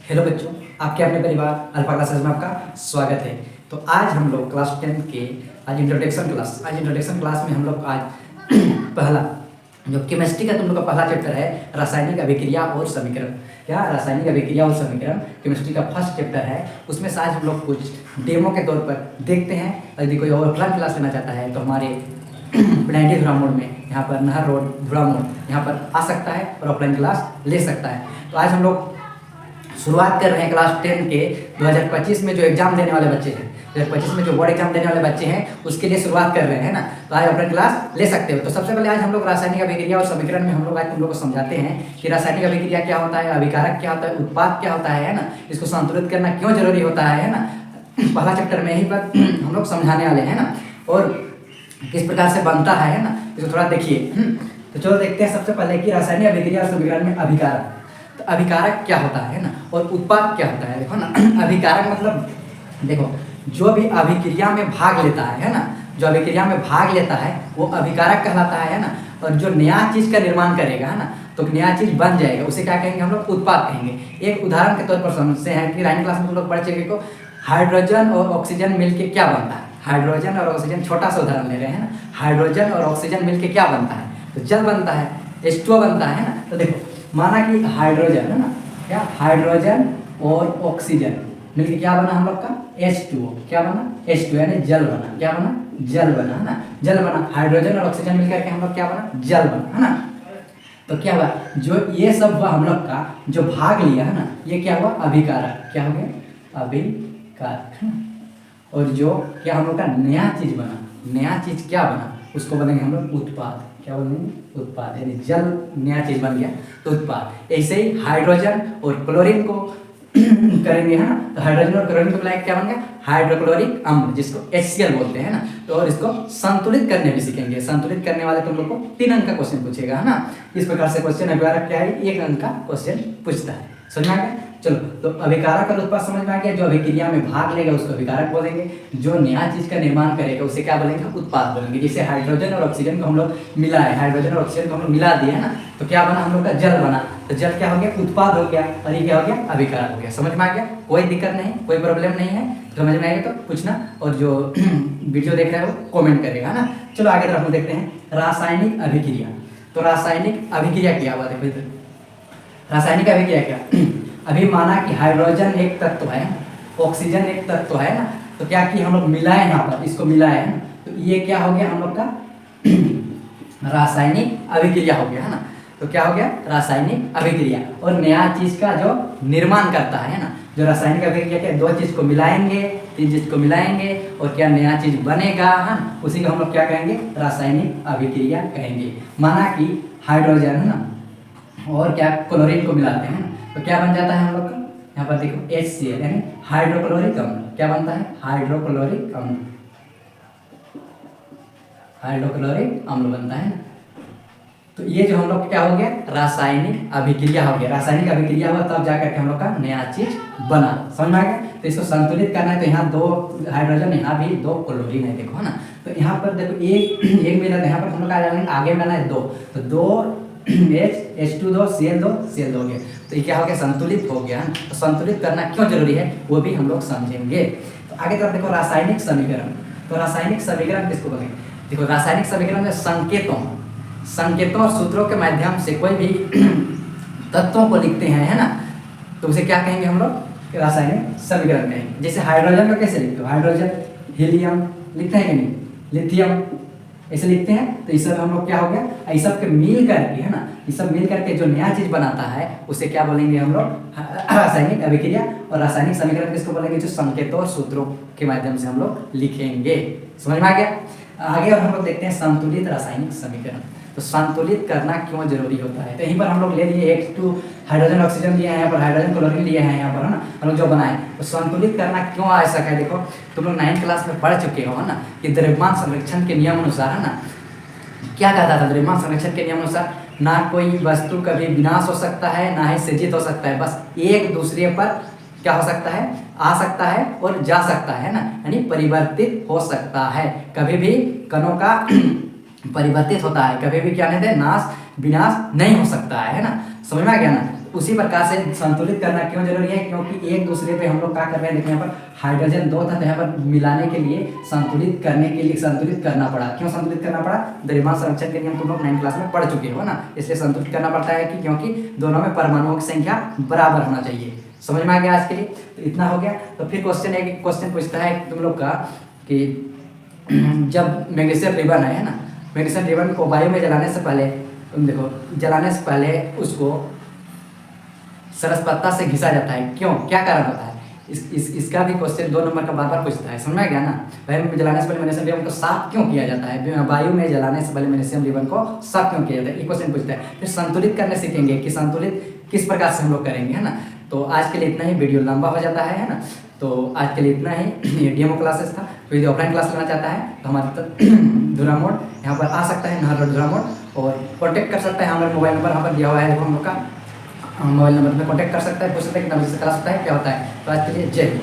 Hello बच्चों, आपके अपने परिवार अल्फा क्लासेस में आपका स्वागत है। तो आज हम लोग क्लास 10 के आज इंट्रोडक्शन क्लास में हम लोग आज पहला जो केमिस्ट्री का तुम लोग का पहला चैप्टर है रासायनिक अभिक्रिया और समीकरण। क्या रासायनिक अभिक्रिया और समीकरण केमिस्ट्री का फर्स्ट चैप्टर है। उसमें से आज हम लोग कुछ डेमो के तौर पर देखते हैं। यदि कोई ऑफलाइन क्लास लेना चाहता है तो हमारे प्लानिटी धुरा मोड़ में यहाँ पर नहर रोड धुरा मोड़ यहाँ पर आ सकता है और ऑफलाइन क्लास ले सकता है। तो आज हम लोग शुरुआत कर रहे हैं क्लास 10 के 2025 में जो एग्जाम देने वाले बच्चे हैं, 2025 में जो बोर्ड एग्जाम देने वाले बच्चे हैं उसके लिए शुरुआत कर रहे हैं ना। तो आज अपना क्लास ले सकते हो। तो सबसे पहले आज हम लोग रासायनिक अभिक्रिया और समीकरण में हम लोग आज तुम लोग को समझाते हैं कि रासायनिक अभिक्रिया क्या होता है, अभिकारक क्या होता है, उत्पाद क्या होता है ना, इसको संतुलित करना क्यों जरूरी होता है ना। पहला चैप्टर में ही पर हम लोग समझाने वाले हैं ना, और किस प्रकार से बनता है ना, इसको थोड़ा देखिए। तो चलो देखते हैं सबसे पहले कि रासायनिक अभिक्रिया और समीकरण में अभिकारक, तो अभिकारक क्या होता है ना, और उत्पाद क्या होता है। देखो ना, अभिकारक मतलब देखो जो भी अभिक्रिया में भाग लेता है ना, जो अभिक्रिया में भाग लेता है वो अभिकारक कहलाता है ना। और जो नया चीज का निर्माण करेगा है ना, तो नया चीज बन जाएगा, उसे क्या कहेंगे हम लोग, उत्पाद कहेंगे। एक उदाहरण के तौर पर समझते हैं कि 9वीं क्लास में तुम लोग पढ़ चुके को हाइड्रोजन और ऑक्सीजन मिलके क्या बनता है। हाइड्रोजन और ऑक्सीजन, छोटा सा उदाहरण ले रहे हैं ना, हाइड्रोजन और ऑक्सीजन मिलके क्या बनता है, तो जल बनता है, H2O बनता है ना। तो देखो माना कि हाइड्रोजन है ना, क्या हाइड्रोजन और ऑक्सीजन मिलके क्या बना हम लोग का, H2O। क्या बना, H2O यानी जल बना। क्या बना, जल बना है ना, जल बना। हाइड्रोजन और ऑक्सीजन मिलकर के हम लोग क्या बना, जल बना है ना। तो क्या हुआ, जो ये सब हुआ हम लोग का जो भाग लिया है ना, ये क्या हुआ, अभिकारक। क्या हो गया, अभिकारक है ना। और जो क्या हम लोग का नया चीज बना, नया चीज क्या बना, उसको बनेंगे हम लोग उत्पाद। क्या बनेंगे, उत्पाद, यानी जल नया चीज बन गया तो उत्पाद। ऐसे ही हाइड्रोजन और क्लोरीन को करेंगे है ना, तो हाइड्रोजन और क्लोरीन को मिलाकर क्या बन गया, हाइड्रोक्लोरिक अम्ल, जिसको HCl बोलते हैं ना। तो और इसको संतुलित करने भी सीखेंगे। संतुलित करने वाले तुम लोग को 3 अंक का क्वेश्चन पूछेगा है ना। इस प्रकार से क्वेश्चन अभिकारक क्या है, 1 अंक का क्वेश्चन पूछता है। समझ में आ गया। चलो, तो अभिकारक और उत्पाद समझ में आ गया। जो अभिक्रिया में भाग लेगा उसको अभिकारक बोलेंगे, जो नया चीज का निर्माण करेगा उसे क्या बोलेंगे, उत्पाद बोलेंगे। जैसे हाइड्रोजन और ऑक्सीजन को हम लोग मिला है, हाइड्रोजन और ऑक्सीजन को हम लोग मिला दिए है ना, तो क्या बना हम लोग का, जल बना। तो जल क्या हो गया, उत्पाद हो गया, और ये क्या हो गया, अभिकारक हो गया। समझ में आ गया, कोई दिक्कत नहीं, कोई प्रॉब्लम नहीं है। समझ में आएगा तो पूछना, और जो वीडियो देख रहा है वो कमेंट करेगा ना। चलो आगे तरफ हम देखते हैं रासायनिक अभिक्रिया। तो रासायनिक अभिक्रिया क्या हुआ, देखो इधर रासायनिक अभिक्रिया क्या। अभी माना कि हाइड्रोजन एक तत्व है, ऑक्सीजन एक तत्व है ना, तो क्या कि हम लोग मिलाए यहाँ पर, इसको मिलाए हैं, तो ये क्या हो गया हम लोग का रासायनिक अभिक्रिया हो गया है ना। तो क्या हो गया, रासायनिक अभिक्रिया। और नया चीज का जो निर्माण करता है ना, जो रासायनिक अभिक्रिया के 2 चीज को मिलाएंगे, 3 चीज को मिलाएंगे और क्या नया चीज बनेगा है ना, उसी को हम लोग क्या कहेंगे, रासायनिक अभिक्रिया कहेंगे। माना कि हाइड्रोजन है ना और क्या क्लोरीन को मिलाते हैं, तो क्या बन जाता है हम लोग का, यहाँ पर देखो HCl यानी हाइड्रोक्लोरिक अम्ल। क्या बनता है, हाइड्रोक्लोरिक अम्ल, हाइड्रोक्लोरिक अम्ल बनता है ना। तो ये जो हम लोग क्या हो गया, रासायनिक अभिक्रिया हो गया। रासायनिक अभिक्रिया हुआ तब जाकर के हम लोग का नया चीज बना। समझ में आ गया। तो इसको संतुलित करना है, तो यहाँ 2 हाइड्रोजन, यहाँ भी 2 क्लोरीन है, देखो है ना। तो यहाँ पर देखो एक मिला, यहाँ पर हम लोग आगे बना है 2, तो 2 H2 Cl2 हो गया। तो ये क्या हो गया, संतुलित हो गया। तो संतुलित करना क्यों जरूरी है वो भी हम लोग समझेंगे। तो आगे तरफ देखो रासायनिक समीकरण। तो रासायनिक समीकरण किसको बोलेंगे, देखो रासायनिक समीकरण में संकेतों और सूत्रों के माध्यम से कोई भी तत्वों को लिखते हैं है ना, तो उसे क्या कहेंगे हम लोग, रासायनिक समीकरण कहेंगे। जैसे हाइड्रोजन को कैसे लिखते हो, हाइड्रोजन, हीलियम लिखते हैं कि नहीं, लिथियम ऐसे लिखते हैं। तो ये सब हम लोग क्या हो गया, ये सब के मिल करके है ना, ये सब मिल करके जो नया चीज बनाता है उसे क्या बोलेंगे हम लोग, रासायनिक अभिक्रिया। और रासायनिक समीकरण किसको बोलेंगे, जो संकेतों और सूत्रों के माध्यम से हम लोग लिखेंगे। समझ में आ गया। आगे और हम लोग देखते हैं संतुलित रासायनिक समीकरण। तो संतुलित करना क्यों जरूरी होता है, तो यहीं पर हम लोग ले लिए H2 हाइड्रोजन ऑक्सीजन लिए हैं, यहाँ पर हाइड्रोजन क्लोरीन लिए हैं, यहाँ पर है ना हम लोग जो बनाए। तो संतुलित करना क्यों आवश्यक है, देखो तुम लोग 9वीं क्लास में पढ़ चुके हो है ना, कि द्रव्यमान संरक्षण के नियम अनुसार है ना, क्या कहता था, द्रव्यमान संरक्षण के नियम अनुसार ना कोई वस्तु कभी विनाश हो सकता है, ना ही सृजित हो सकता है, बस एक दूसरे पर क्या हो सकता है, आ सकता है और जा सकता है ना, यानी परिवर्तित हो सकता है। कभी भी कणों का परिवर्तित होता है, कभी भी क्या नहीं थे, नाश विनाश नहीं हो सकता है ना। समझ में आ गया ना। उसी प्रकार से संतुलित करना क्यों जरूरी है, क्योंकि एक दूसरे पे हम लोग क्या कर रहे हैं, देखिए यहाँ पर हाइड्रोजन 2 तत्व यहाँ पर मिलाने के लिए संतुलित करने के लिए संतुलित करना पड़ा। क्यों संतुलित करना पड़ा, द्रव्यमान संरक्षण के नियम तुम लोग 9th क्लास में पढ़ चुके हो ना, इसलिए संतुलित करना पड़ता है कि क्योंकि दोनों में परमाणुओं की संख्या बराबर होना चाहिए। समझ में आ गया आज के लिए, तो इतना हो गया। तो फिर क्वेश्चन पूछता है तुम लोग का कि जब मैग्नीशियम रिबन है ना, मैग्नीशियम रिबन को वायु में जलाने से पहले, तुम देखो जलाने से पहले उसको सरसपत्ता से घिसा जाता है, क्यों, क्या कारण होता है, इसका भी क्वेश्चन 2 नंबर का बार बार पूछता है। समझ में आ गया ना। वायु में जलाने से पहले मैग्नीशियम रिबन को साफ क्यों किया जाता है, वायु में जलाने से पहले मैग्नीशियम रिबन को साफ क्यों किया जाता है, ये क्वेश्चन पूछता है। फिर संतुलित करने सीखेंगे कि संतुलित किस प्रकार से हम लोग करेंगे, है ना। तो आज के लिए इतना ही, वीडियो लंबा हो जाता है ना। तो आज के लिए इतना ही, ये डेमो क्लासेस था। तो यदि ऑफलाइन क्लास लेना चाहता है तो हमारे धुरा मोड़ यहाँ पर आ सकता है, नहर रोड धुरा मोड़, और कॉन्टैक्ट कर सकता है। हमारा मोबाइल नंबर यहाँ पर दिया हुआ है, देखो हम लोग का मोबाइल नंबर में कॉन्टैक्ट कर सकता है, पूछ सकता है कितना बजे से क्लास होता है, क्या होता है। तो आज के लिए जय हिंद।